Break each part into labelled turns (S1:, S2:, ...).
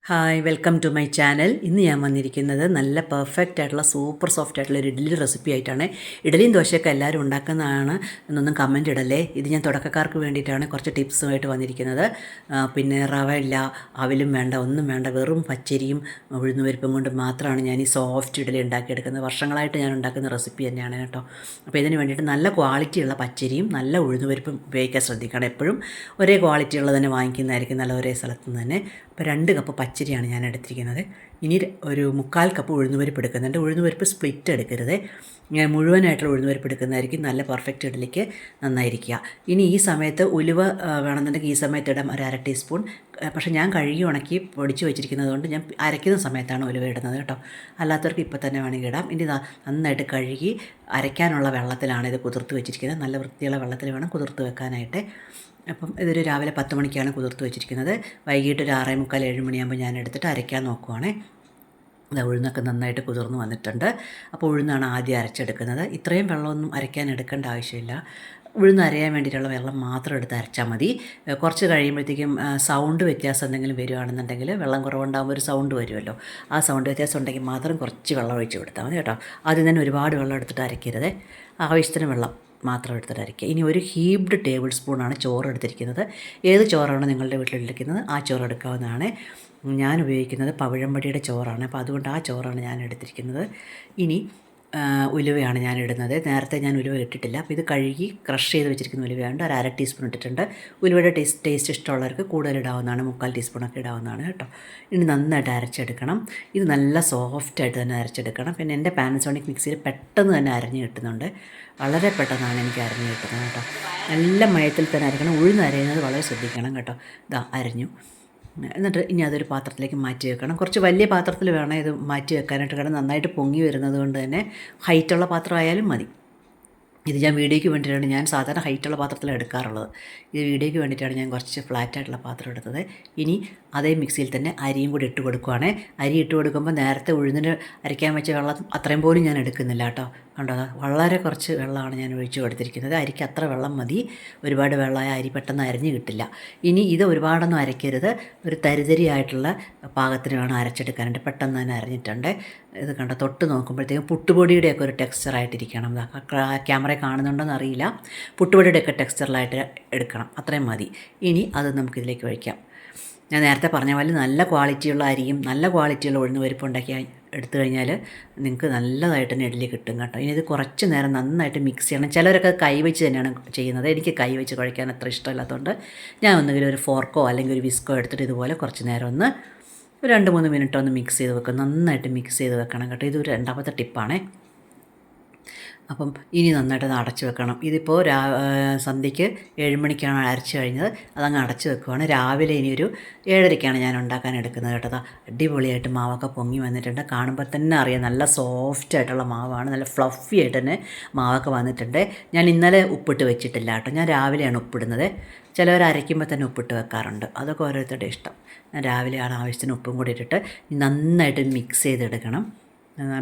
S1: Hi welcome to my channel. ഇന്ന് ഞാൻ വന്നിരിക്കുന്നത് നല്ല പെർഫെക്റ്റ് ആയിട്ടുള്ള സൂപ്പർ സോഫ്റ്റ് ആയിട്ടുള്ള ഒരു ഇഡ്ഡലി റെസിപ്പി ആയിട്ടാണ്. ഇഡ്ഡലിയും ദോശയൊക്കെ എല്ലാവരും ഉണ്ടാക്കുന്നതാണ് എന്നൊന്നും കമൻറ്റ് ഇടല്ലേ. ഇത് ഞാൻ തുടക്കക്കാർക്ക് വേണ്ടിയിട്ടാണ് കുറച്ച് ടിപ്സുമായിട്ട് വന്നിരിക്കുന്നത്. പിന്നെ റവ ഇല്ല, അവിലും വേണ്ട, ഒന്നും വേണ്ട, വെറും പച്ചരിയും ഉഴുന്നുപരിപ്പും കൊണ്ട് മാത്രമാണ് ഞാൻ ഈ സോഫ്റ്റ് ഇഡ്ഡലി ഉണ്ടാക്കിയെടുക്കുന്നത്. വർഷങ്ങളായിട്ട് ഞാൻ ഉണ്ടാക്കുന്ന റെസിപ്പി തന്നെയാണ് കേട്ടോ. അപ്പോൾ ഇതിന് വേണ്ടിയിട്ട് നല്ല ക്വാളിറ്റിയുള്ള പച്ചരിയും നല്ല ഉഴുന്നുപരിപ്പും ഉപയോഗിക്കാൻ ശ്രദ്ധിക്കണം. എപ്പോഴും ഒരേ ക്വാളിറ്റിയുള്ള തന്നെ വാങ്ങിക്കുന്നതായിരിക്കും നല്ല, ഒരേ സ്ഥലത്ത് നിന്ന് തന്നെ. അപ്പോൾ 2 കപ്പ് പച്ചരിയാണ് ഞാൻ എടുത്തിരിക്കുന്നത്. ഇനി ഒരു 1/4 കപ്പ് ഉഴുന്നുപരിപ്പ് എടുക്കുന്നുണ്ട്. ഉഴുന്നുപരിപ്പ് സ്പ്ലിറ്റ് എടുക്കരുത്, ഞാൻ മുഴുവനായിട്ടുള്ള ഉഴുന്നുപരിപ്പ് എടുക്കുന്നതായിരിക്കും നല്ല പെർഫെക്റ്റ് ഇഡ്ഡലിക്ക് നന്നായിരിക്കുക. ഇനി ഈ സമയത്ത് ഉലുവ വേണമെന്നുണ്ടെങ്കിൽ ഈ സമയത്ത് ഇടാം, ഒരു 1/2 ടീസ്പൂൺ. പക്ഷേ ഞാൻ കഴുകി ഉണക്കി പൊടിച്ച് വെച്ചിരിക്കുന്നത് കൊണ്ട് ഞാൻ അരയ്ക്കുന്ന സമയത്താണ് ഉലുവ ഇടുന്നത് കേട്ടോ. അല്ലാത്തവർക്ക് ഇപ്പോൾ തന്നെ വേണമെങ്കിൽ ഇടാം. ഇനി നന്നായിട്ട് കഴുകി അരയ്ക്കാനുള്ള വെള്ളത്തിലാണ് ഇത് കുതിർത്ത് വെച്ചിരിക്കുന്നത്. നല്ല വൃത്തിയുള്ള വെള്ളത്തിൽ വേണം കുതിർത്ത് വെക്കാനായിട്ട്. അപ്പം ഇതൊരു രാവിലെ 10 മണിക്കാണ് കുതിർത്ത് വെച്ചിരിക്കുന്നത്. വൈകിട്ട് ഒരു 6:45 7 മണിയാകുമ്പോൾ ഞാൻ എടുത്തിട്ട് അരയ്ക്കാൻ നോക്കുവാണേ. അത് ഉഴുന്നൊക്കെ നന്നായിട്ട് കുതിർന്ന് വന്നിട്ടുണ്ട്. അപ്പോൾ ഉഴുന്നാണ് ആദ്യം അരച്ചെടുക്കുന്നത്. ഇത്രയും വെള്ളമൊന്നും അരയ്ക്കാൻ എടുക്കേണ്ട ആവശ്യമില്ല. ഉഴുന്ന് അരയാൻ വേണ്ടിയിട്ടുള്ള വെള്ളം മാത്രം എടുത്ത് അരച്ചാൽ മതി. കുറച്ച് കഴിയുമ്പോഴത്തേക്കും സൗണ്ട് വ്യത്യാസം എന്തെങ്കിലും വരുവാണെന്നുണ്ടെങ്കിൽ, വെള്ളം കുറവുണ്ടാകുമ്പോൾ ഒരു സൗണ്ട് വരുമല്ലോ, ആ സൗണ്ട് വ്യത്യാസം ഉണ്ടെങ്കിൽ മാത്രം കുറച്ച് വെള്ളം ഒഴിച്ച് കൊടുത്താൽ മതി കേട്ടോ. ആദ്യം തന്നെ ഒരുപാട് വെള്ളം എടുത്തിട്ട് അരയ്ക്കരുത്, ആവശ്യത്തിന് വെള്ളം മാത്രം എടുത്തിട്ട് അരയ്ക്കുക. ഇനി ഒരു ഹീബ്ഡ് ടേബിൾ സ്പൂണാണ് ചോറ് എടുത്തിരിക്കുന്നത്. ഏത് ചോറാണ് നിങ്ങളുടെ വീട്ടിലെടുക്കുന്നത് ആ ചോറ് എടുക്കാവുന്നതാണ്. ഞാൻ ഉപയോഗിക്കുന്നത് പവിഴമ്പടിയുടെ ചോറാണ്, അപ്പോൾ അതുകൊണ്ട് ആ ചോറാണ് ഞാൻ എടുത്തിരിക്കുന്നത്. ഇനി ഉലുവയാണ് ഞാൻ ഇടുന്നത്. നേരത്തെ ഞാൻ ഉലുവ ഇട്ടിട്ടില്ല, അപ്പോൾ ഇത് കഴുകി ക്രഷ് ചെയ്ത് വെച്ചിരിക്കുന്ന ഉലുവയുണ്ട്, ഒരു 1/2 ടീസ്പൂൺ ഇട്ടിട്ടുണ്ട്. ഉലുവയുടെ ടേസ്റ്റ് ഇഷ്ടമുള്ളവർക്ക് കൂടുതൽ ഇടാവുന്നതാണ്, 1/4 ടീസ്പൂണൊക്കെ ഇടാവുന്നതാണ് കേട്ടോ. ഇനി നന്നായിട്ട് അരച്ചെടുക്കണം. ഇത് നല്ല സോഫ്റ്റായിട്ട് തന്നെ അരച്ചെടുക്കണം. പിന്നെ എൻ്റെ പാനസോണിക് മിക്സിയിൽ പെട്ടെന്ന് തന്നെ അരഞ്ഞ് കിട്ടുന്നുണ്ട്, വളരെ പെട്ടെന്നാണ് എനിക്ക് അരഞ്ഞ് കിട്ടുന്നത് കേട്ടോ. നല്ല മയത്തിൽ തന്നെ അരക്കണം. ഉഴുന്ന് അരയുന്നത് വളരെ ശ്രദ്ധിക്കണം കേട്ടോ. ഇതാ അരഞ്ഞു. എന്നിട്ട് ഇനി അതൊരു പാത്രത്തിലേക്ക് മാറ്റി വെക്കണം. കുറച്ച് വലിയ പാത്രത്തിൽ വേണം ഇത് മാറ്റി വെക്കാനായിട്ട്, കാരണം നന്നായിട്ട് പൊങ്ങി വരുന്നത് കൊണ്ട് തന്നെ ഹൈറ്റുള്ള പാത്രമായാലും മതി. ഇത് ഞാൻ വീഡിയോയ്ക്ക് വേണ്ടിയിട്ടാണ്, ഞാൻ സാധാരണ ഹൈറ്റുള്ള പാത്രത്തിലാണ് എടുക്കാറുള്ളത്. ഇത് വീഡിയോയ്ക്ക് വേണ്ടിയിട്ടാണ് ഞാൻ കുറച്ച് ഫ്ലാറ്റായിട്ടുള്ള പാത്രം എടുത്തത്. ഇനി അതേ മിക്സിയിൽ തന്നെ അരിയും കൂടി ഇട്ട് കൊടുക്കുവാണ്. അരി ഇട്ട് കൊടുക്കുമ്പോൾ നേരത്തെ ഉഴുന്നിന് അരയ്ക്കാൻ വെച്ച വെള്ളം അത്രയും പോലും ഞാൻ എടുക്കുന്നില്ല കേട്ടോ. കണ്ടോ, വളരെ കുറച്ച് വെള്ളമാണ് ഞാൻ ഒഴിച്ച് കൊടുത്തിരിക്കുന്നത്. അരിക്ക് അത്ര വെള്ളം മതി. ഒരുപാട് വെള്ളമായ അരി പെട്ടെന്ന് അരിഞ്ഞ് കിട്ടില്ല. ഇനി ഇത് ഒരുപാടൊന്നും അരയ്ക്കരുത്, ഒരു തരിതരിയായിട്ടുള്ള പാകത്തിന് വേണം അരച്ചെടുക്കാനായിട്ട്. പെട്ടെന്ന് തന്നെ അരഞ്ഞിട്ടുണ്ട്. ഇത് കണ്ടോ, തൊട്ട് നോക്കുമ്പോഴത്തേക്കും പുട്ടുപൊടിയുടെയൊക്കെ ഒരു ടെക്സ്ചറായിട്ടിരിക്കണം. ക്യാമറയിൽ കാണുന്നുണ്ടോയെന്ന് അറിയില്ല. പുട്ടുപൊടിയുടെയൊക്കെ ടെക്സ്ചറിലായിട്ട് എടുക്കണം, അത്രയും മതി. ഇനി അത് നമുക്കിതിലേക്ക് ഒഴിക്കാം. ഞാൻ നേരത്തെ പറഞ്ഞ പോലെ നല്ല ക്വാളിറ്റിയുള്ള അരിയും നല്ല ക്വാളിറ്റിയുള്ള ഉഴുന്ന് പരിപ്പ് ഉണ്ടാക്കി എടുത്തു കഴിഞ്ഞാൽ നിങ്ങൾക്ക് നല്ലതായിട്ട് തന്നെ ഇഡ്ഡലി കിട്ടും കേട്ടോ. ഇനി ഇത് കുറച്ച് നേരം നന്നായിട്ട് മിക്സ് ചെയ്യണം. ചിലരൊക്കെ കൈവച്ച് തന്നെയാണ് ചെയ്യുന്നത്. എനിക്ക് കൈവച്ച് കുഴയ്ക്കാൻ അത്ര ഇഷ്ടമില്ലാത്തതുകൊണ്ട് ഞാൻ ഒന്നുകിൽ ഒരു ഫോർക്കോ അല്ലെങ്കിൽ ഒരു വിസ്കോ എടുത്തിട്ട് ഇതുപോലെ കുറച്ച് നേരം ഒന്ന് ഒരു 2-3 മിനിറ്റ് ഒന്ന് മിക്സ് ചെയ്ത് വെക്കും. നന്നായിട്ട് മിക്സ് ചെയ്ത് വെക്കണം കേട്ടോ. ഇതൊരു 2ാമത്തെ ടിപ്പാണേ. അപ്പം ഇനി നന്നായിട്ട് അടച്ച് വെക്കണം. ഇതിപ്പോൾ സന്ധ്യയ്ക്ക് 7 മണിക്കാണ് അരച്ച് കഴിഞ്ഞത്, അതങ്ങ് അടച്ച് വെക്കുവാണ്. രാവിലെ ഇനി ഒരു 7:30ക്കാണ് ഞാൻ ഉണ്ടാക്കാൻ എടുക്കുന്നത് കേട്ടോ. അടിപൊളിയായിട്ട് മാവൊക്കെ പൊങ്ങി വന്നിട്ടുണ്ട്. കാണുമ്പോൾ തന്നെ അറിയാം നല്ല സോഫ്റ്റ് ആയിട്ടുള്ള മാവാണ്, നല്ല ഫ്ലഫി ആയിട്ട് തന്നെ മാവൊക്കെ വന്നിട്ടുണ്ട്. ഞാൻ ഇന്നലെ ഉപ്പിട്ട് വെച്ചിട്ടില്ല കേട്ടോ, ഞാൻ രാവിലെയാണ് ഉപ്പിടുന്നത്. ചിലവർ അരയ്ക്കുമ്പോൾ തന്നെ ഉപ്പിട്ട് വെക്കാറുണ്ട്, അതൊക്കെ ഓരോരുത്തരുടെ ഇഷ്ടം. ഞാൻ രാവിലെയാണ് ആവശ്യത്തിന് ഉപ്പും കൂടി ഇട്ടിട്ട് നന്നായിട്ട് മിക്സ് ചെയ്തെടുക്കണം.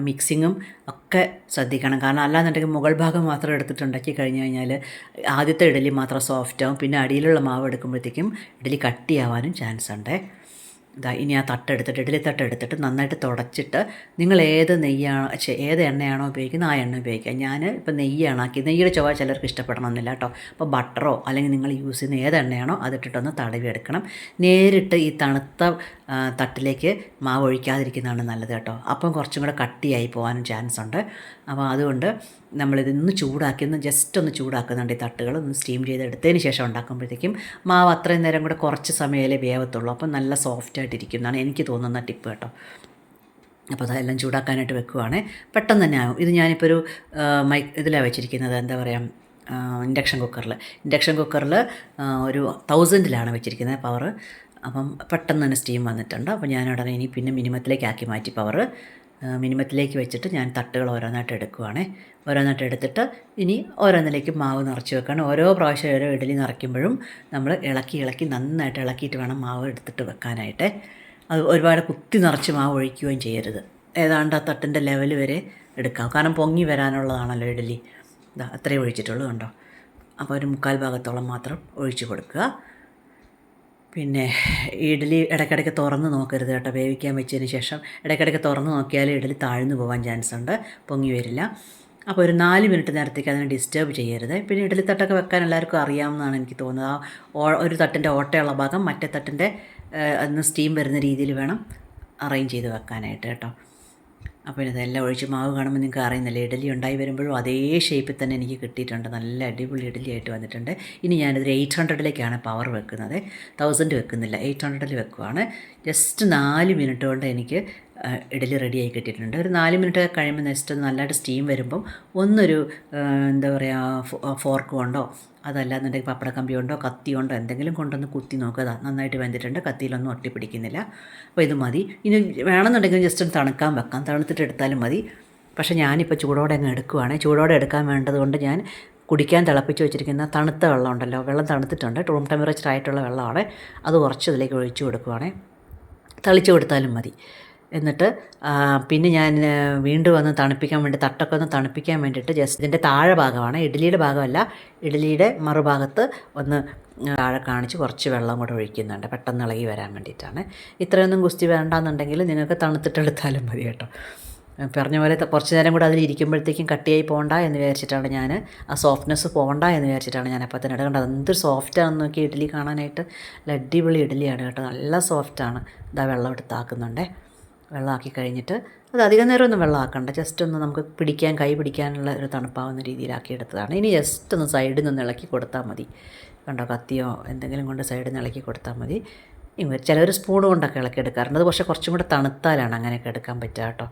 S1: മിക്സിങ്ങും ഒക്കെ ശ്രദ്ധിക്കണം, കാരണം അല്ലാന്നുണ്ടെങ്കിൽ മുകൾ ഭാഗം മാത്രം എടുത്തിട്ടുണ്ടാക്കി കഴിഞ്ഞ് കഴിഞ്ഞാൽ ആദ്യത്തെ ഇഡ്ഡലി മാത്രം സോഫ്റ്റാവും, പിന്നെ അടിയിലുള്ള മാവ് എടുക്കുമ്പോഴത്തേക്കും ഇഡ്ഡലി കട്ടിയാവാനും ചാൻസ് ഉണ്ട്. ഇനി ആ തട്ടെടുത്തിട്ട്, ഇഡ്ഡലി തട്ടെടുത്തിട്ട് നന്നായിട്ട് തുടച്ചിട്ട്, നിങ്ങൾ ഏത് എണ്ണയാണോ ഉപയോഗിക്കുന്നത് ആ എണ്ണ ഉപയോഗിക്കുക. ഞാൻ ഇപ്പോൾ നെയ്യാണ് ആക്കിയത്. നെയ്യുടെ ചുവ ചിലർക്ക് ഇഷ്ടപ്പെടണമെന്നില്ല കേട്ടോ. അപ്പോൾ ബട്ടറോ അല്ലെങ്കിൽ നിങ്ങൾ യൂസ് ചെയ്യുന്ന ഏത് എണ്ണയാണോ അതിട്ടിട്ടൊന്ന് തടവി എടുക്കണം. നേരിട്ട് ഈ തണുത്ത തട്ടിലേക്ക് മാവ് ഒഴിക്കാതിരിക്കുന്നതാണ് നല്ലത് കേട്ടോ. അപ്പം കുറച്ചും കൂടെ കട്ടിയായി പോകാനും ചാൻസ് ഉണ്ട്. അപ്പോൾ അതുകൊണ്ട് നമ്മളിതൊന്ന് ചൂടാക്കി, ജസ്റ്റ് ഒന്ന് ചൂടാക്കുന്നുണ്ട്. ഈ തട്ടുകൾ ഒന്ന് സ്റ്റീം ചെയ്തെടുത്തതിന് ശേഷം ഉണ്ടാക്കുമ്പോഴത്തേക്കും മാവ് അത്രയും നേരം കൂടെ കുറച്ച് സമയമേ വേവത്തുള്ളൂ. അപ്പം നല്ല സോഫ്റ്റായിട്ടിരിക്കും എന്നാണ് എനിക്ക് തോന്നുന്ന ടിപ്പ് കേട്ടോ. അപ്പോൾ അതെല്ലാം ചൂടാക്കാനായിട്ട് വെക്കുവാണ്, പെട്ടെന്ന് തന്നെ ആകും. ഇത് ഞാനിപ്പോൾ ഒരു ഇതിലാണ് വെച്ചിരിക്കുന്നത്, എന്താ പറയുക, ഇൻഡക്ഷൻ കുക്കറിൽ ഒരു 1000-ലാണ് വെച്ചിരിക്കുന്നത് പവർ. അപ്പം പെട്ടെന്ന് തന്നെ സ്റ്റീം വന്നിട്ടുണ്ട്. അപ്പോൾ ഞാൻ ഉടനെ ഇനി പിന്നെ മിനിമത്തിലേക്ക് ആക്കി മാറ്റി പവർ. മിനിമത്തിലേക്ക് വെച്ചിട്ട് ഞാൻ തട്ടുകൾ ഓരോന്നായിട്ട് എടുക്കുവാണ്. ഓരോന്നായിട്ട് എടുത്തിട്ട് ഇനി ഓരോന്നിലേക്ക് മാവ് നിറച്ച് വെക്കണം. ഓരോ പ്രാവശ്യം ഓരോ ഇഡ്ഡലി നിറയ്ക്കുമ്പോഴും നമ്മൾ ഇളക്കി നന്നായിട്ട് ഇളക്കിയിട്ട് വേണം മാവ് എടുത്തിട്ട് വെക്കാനായിട്ട്. അത് ഒരുപാട് കുത്തി നിറച്ച് മാവ് ഒഴിക്കുകയും ചെയ്യരുത്. ഏതാണ്ട് ആ തട്ടിൻ്റെ ലെവൽ വരെ എടുക്കാം, കാരണം പൊങ്ങി വരാനുള്ളതാണല്ലോ ഇഡ്ഡലി. അത്രയും ഒഴിച്ചിട്ടുള്ളൂ കണ്ടോ. അപ്പോൾ ഒരു 1/4 ഭാഗത്തോളം മാത്രം ഒഴിച്ച് കൊടുക്കുക. പിന്നെ ഇഡ്ഡലി ഇടയ്ക്കിടയ്ക്ക് തുറന്ന് നോക്കരുത് കേട്ടോ, വേവിക്കാൻ വെച്ചതിന് ശേഷം ഇടയ്ക്കിടയ്ക്ക് തുറന്ന് നോക്കിയാൽ ഇഡ്ഡലി താഴ്ന്നു പോകാൻ ചാൻസ് ഉണ്ട്, പൊങ്ങി വരില്ല. അപ്പോൾ ഒരു 4 മിനിറ്റ് നേരത്തേക്ക് അതിനെ ഡിസ്റ്റർബ് ചെയ്യരുത്. പിന്നെ ഇഡ്ഡലി തട്ടൊക്കെ വെക്കാൻ എല്ലാവർക്കും അറിയാമെന്നാണ് എനിക്ക് തോന്നുന്നത്. ഒരു തട്ടിൻ്റെ ഓട്ടയുള്ള ഭാഗം മറ്റേ തട്ടിൻ്റെ അതിന് സ്റ്റീം വരുന്ന രീതിയിൽ വേണം അറേഞ്ച് ചെയ്ത് വെക്കാനായിട്ട് കേട്ടോ. അപ്പോൾ ഇതെല്ലാം ഒഴിച്ച് മാവ് കാണുമ്പോൾ നിങ്ങൾക്ക് അറിയുന്നില്ല, ഇഡ്ഡലി ഉണ്ടായി വരുമ്പോഴും അതേ ഷേപ്പിൽ തന്നെ എനിക്ക് കിട്ടിയിട്ടുണ്ട്. നല്ല അടിപൊളി ഇഡ്ഡലി ആയിട്ട് വന്നിട്ടുണ്ട്. ഇനി ഞാനിത് 800ലേക്കാണ് പവർ വെക്കുന്നത്, 1000 വെക്കുന്നില്ല, 800ൽ വെക്കുവാണ്. ജസ്റ്റ് 4 മിനിറ്റ് കൊണ്ട് എനിക്ക് ഇഡ്ഡലി റെഡിയായി കിട്ടിയിട്ടുണ്ട്. ഒരു 4 മിനിറ്റ് കഴിയുമ്പോൾ നെക്സ്റ്റ് നല്ലതായിട്ട് സ്റ്റീം വരുമ്പം ഒന്നൊരു എന്താ പറയുക, ഫോർക്ക് കൊണ്ടോ അതല്ലാന്നുണ്ടെങ്കിൽ പപ്പടക്കമ്പി കൊണ്ടോ കത്തി കൊണ്ടോ എന്തെങ്കിലും കൊണ്ടൊന്ന് കുത്തി നോക്കുക. നന്നായിട്ട് വെന്തിട്ടുണ്ട്, കത്തിയിലൊന്നും ഒട്ടിപ്പിടിക്കുന്നില്ല. അപ്പോൾ ഇത് മതി. ഇനി വേണമെന്നുണ്ടെങ്കിൽ ജസ്റ്റ് ഒന്ന് തണുക്കാൻ വെക്കാം, തണുത്തിട്ട് എടുത്താലും മതി. പക്ഷേ ഞാനിപ്പോൾ ചൂടോടെ അങ്ങ് എടുക്കുവാണ്. ചൂടോടെ എടുക്കാൻ വേണ്ടതുകൊണ്ട് ഞാൻ കുടിക്കാൻ തിളപ്പിച്ച് വെച്ചിരിക്കുന്ന തണുത്ത വെള്ളം ഉണ്ടല്ലോ, വെള്ളം തണുത്തിട്ടുണ്ട്, റൂം ടെമ്പറേച്ചർ ആയിട്ടുള്ള വെള്ളമാണ്, അത് കുറച്ച് ഇതിലേക്ക് ഒഴിച്ചു കൊടുക്കുവാണേ. തളിച്ച് കൊടുത്താലും മതി. എന്നിട്ട് പിന്നെ ഞാൻ വീണ്ടും ഒന്ന് തണുപ്പിക്കാൻ വേണ്ടി തട്ടൊക്കെ ഒന്ന് തണുപ്പിക്കാൻ വേണ്ടിയിട്ട് ജസ്റ്റ് ഇതിൻ്റെ താഴെ ഭാഗമാണ്, ഇഡ്ഡലിയുടെ ഭാഗമല്ല, ഇഡ്ഡലിയുടെ മറുഭാഗത്ത് ഒന്ന് താഴെ കാണിച്ച് കുറച്ച് വെള്ളം കൂടെ ഒഴിക്കുന്നുണ്ട്, പെട്ടെന്ന് ഇളകി വരാൻ വേണ്ടിയിട്ടാണ്. ഇത്രയൊന്നും ഗുസ്തി വേണ്ടാന്നുണ്ടെങ്കിൽ നിങ്ങൾക്ക് തണുത്തിട്ടെടുത്താലും മതി കേട്ടോ. പറഞ്ഞ പോലെ കുറച്ച് നേരം കൂടെ അതിൽ ഇരിക്കുമ്പോഴത്തേക്കും കട്ടിയായി പോകണ്ട എന്ന് വിചാരിച്ചിട്ടാണ് ഞാൻ, ആ സോഫ്റ്റ്നെസ് പോകണ്ട എന്ന് വിചാരിച്ചിട്ടാണ് ഞാൻ അപ്പോൾ തന്നെ എടുക്കേണ്ടത്. എന്തൊരു സോഫ്റ്റാണെന്ന് നോക്കി ഇഡ്ഡലി കാണാനായിട്ട്, അടിപൊളി ഇഡ്ഡലിയാണ് കേട്ടോ, നല്ല സോഫ്റ്റാണ്. ഇതാ വെള്ളം എടുത്താക്കുന്നുണ്ടേ. വെള്ളമാക്കി കഴിഞ്ഞിട്ട് അത് അധികം നേരമൊന്നും വെള്ളമാക്കണ്ട, ജസ്റ്റ് ഒന്ന് നമുക്ക് കൈ പിടിക്കാനുള്ള ഒരു തണുപ്പാവുന്ന രീതിയിലാക്കി എടുത്തതാണ്. ഇനി ജസ്റ്റ് ഒന്ന് സൈഡിൽ നിന്ന് ഇളക്കി കൊടുത്താൽ മതി. കണ്ടോ, കത്തിയോ എന്തെങ്കിലും കൊണ്ട് സൈഡിൽ നിന്ന് ഇളക്കി കൊടുത്താൽ മതി. ചിലർ സ്പൂൺ കൊണ്ടൊക്കെ ഇളക്കി എടുക്കാറുണ്ട്, അത് പക്ഷേ കുറച്ചും കൂടെ തണുത്താലാണ് അങ്ങനെയൊക്കെ എടുക്കാൻ പറ്റുക കേട്ടോ.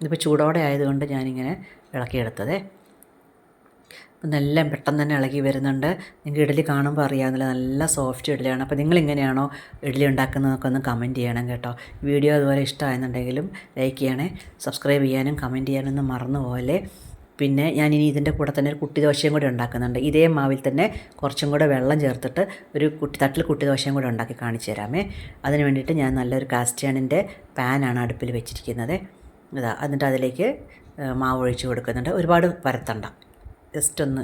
S1: ഇതിപ്പോൾ ചൂടോടെ ആയതുകൊണ്ട് ഞാനിങ്ങനെ ഇളക്കിയെടുത്തതേ. എല്ലാം പെട്ടെന്ന് തന്നെ ഇളകി വരുന്നുണ്ട്. നിങ്ങൾക്ക് ഇഡ്ഡലി കാണുമ്പോൾ അറിയാവുന്നില്ല, നല്ല സോഫ്റ്റ് ഇഡ്ഡലിയാണ്. അപ്പോൾ നിങ്ങളിങ്ങനെയാണോ ഇഡ്ഡലി ഉണ്ടാക്കുന്നതൊക്കെ ഒന്ന് കമൻറ്റ് ചെയ്യണം കേട്ടോ. വീഡിയോ അതുപോലെ ഇഷ്ടമായെന്നുണ്ടെങ്കിലും ലൈക്ക് ചെയ്യണേ, സബ്സ്ക്രൈബ് ചെയ്യാനും കമൻറ്റ് ചെയ്യാനൊന്നും മറന്നു പോകല്ലേ. പിന്നെ ഞാനിനി ഇതിൻ്റെ കൂടെ തന്നെ ഒരു കുട്ടി ദോശയും കൂടെ ഉണ്ടാക്കുന്നുണ്ട്. ഇതേ മാവിൽ തന്നെ കുറച്ചും കൂടെ വെള്ളം ചേർത്തിട്ട് ഒരു തട്ടിൽ കുട്ടി ദോശയും കൂടെ ഉണ്ടാക്കി കാണിച്ചു തരാമേ. അതിന് വേണ്ടിയിട്ട് ഞാൻ നല്ലൊരു കാസ്റ്റേണിൻ്റെ പാനാണ് അടുപ്പിൽ വെച്ചിരിക്കുന്നത്. ഇതാ, എന്നിട്ട് അതിലേക്ക് മാവ് ഒഴിച്ച് കൊടുക്കുന്നുണ്ട്. ഒരുപാട് പരത്തണ്ട, ജസ്റ്റ് ഒന്ന്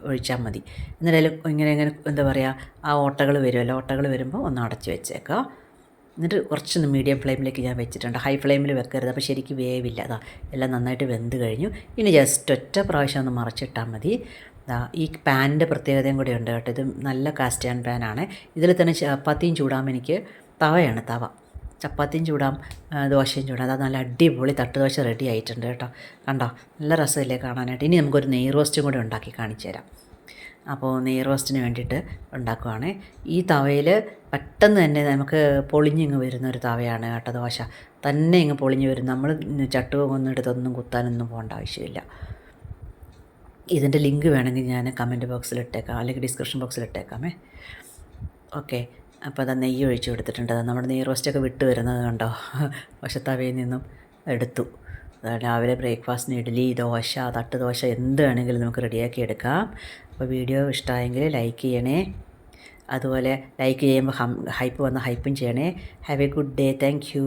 S1: ഒഴിച്ചാൽ മതി. എന്നിട്ട് ഇങ്ങനെ എന്താ പറയുക, ആ ഓട്ടകൾ വരുമല്ലോ, ഓട്ടകൾ വരുമ്പോൾ ഒന്ന് അടച്ച് വെച്ചേക്കാം. എന്നിട്ട് കുറച്ചൊന്ന് മീഡിയം ഫ്ലെയിമിലേക്ക് ഞാൻ വെച്ചിട്ടുണ്ട്, ഹൈ ഫ്ലെയിമിൽ വെക്കരുത്, അപ്പോൾ ശരിക്കും വേവില്ല. അതാ എല്ലാം നന്നായിട്ട് വെന്ത് കഴിഞ്ഞു. ഇനി ജസ്റ്റ് ഒറ്റ പ്രാവശ്യം ഒന്ന് മറച്ചിട്ടാൽ മതി. ഈ പാനിൻ്റെ പ്രത്യേകതയും കൂടെ ഉണ്ട് കേട്ടോ, ഇത് നല്ല കാസ്റ്റ് പാനാണ്. ഇതിൽ തന്നെ ചപ്പാത്തിയും ചൂടാൻ എനിക്ക് തവയാണ്, ചപ്പാത്തിയും ചൂടാം, ദോശയും ചൂടാം. അത് നല്ല അടിപൊളി തട്ടുദോശ റെഡി ആയിട്ടുണ്ട് കേട്ടോ. കണ്ടോ, നല്ല രസമില്ലേ കാണാനായിട്ട്. ഇനി നമുക്കൊരു നെയ് റോസ്റ്റും കൂടെ ഉണ്ടാക്കി കാണിച്ചു തരാം. അപ്പോൾ നെയ് റോസ്റ്റിന് വേണ്ടിയിട്ട് ഉണ്ടാക്കുവാണ്. ഈ തവയിൽ പെട്ടെന്ന് തന്നെ നമുക്ക് പൊളിഞ്ഞിങ്ങ് വരുന്ന ഒരു തവയാണ് കേട്ടോ. ദോശ തന്നെ ഇങ്ങ് പൊളിഞ്ഞ് വരും. നമ്മൾ ചട്ടുകൊന്നും എടുത്തൊന്നും കുത്താനൊന്നും പോകേണ്ട ആവശ്യമില്ല. ഇതിൻ്റെ ലിങ്ക് വേണമെങ്കിൽ ഞാൻ കമൻറ്റ് ബോക്സിൽ ഇട്ടേക്കാം, അല്ലെങ്കിൽ ഡിസ്ക്രിപ്ഷൻ ബോക്സിൽ ഇട്ടേക്കാമേ. ഓക്കെ, അപ്പോൾ അത് നെയ്യ് ഒഴിച്ച് കൊടുത്തിട്ടുണ്ട്. നമ്മുടെ നെയ് റോസ്റ്റൊക്കെ വിട്ട് വരുന്നത് കണ്ടോ, പക്ഷെ തവയിൽ നിന്നും എടുത്തു. രാവിലെ ബ്രേക്ക്ഫാസ്റ്റിന് ഇഡ്ഡലി, ദോശ, തട്ട് ദോശ എന്ത് വേണമെങ്കിലും നമുക്ക് റെഡിയാക്കി എടുക്കാം. അപ്പോൾ വീഡിയോ ഇഷ്ടമായെങ്കിൽ ലൈക്ക് ചെയ്യണേ, അതുപോലെ ലൈക്ക് ചെയ്യുമ്പോൾ ഹൈപ്പ് വന്ന ഹൈപ്പും ചെയ്യണേ. Have A good day. Thank you.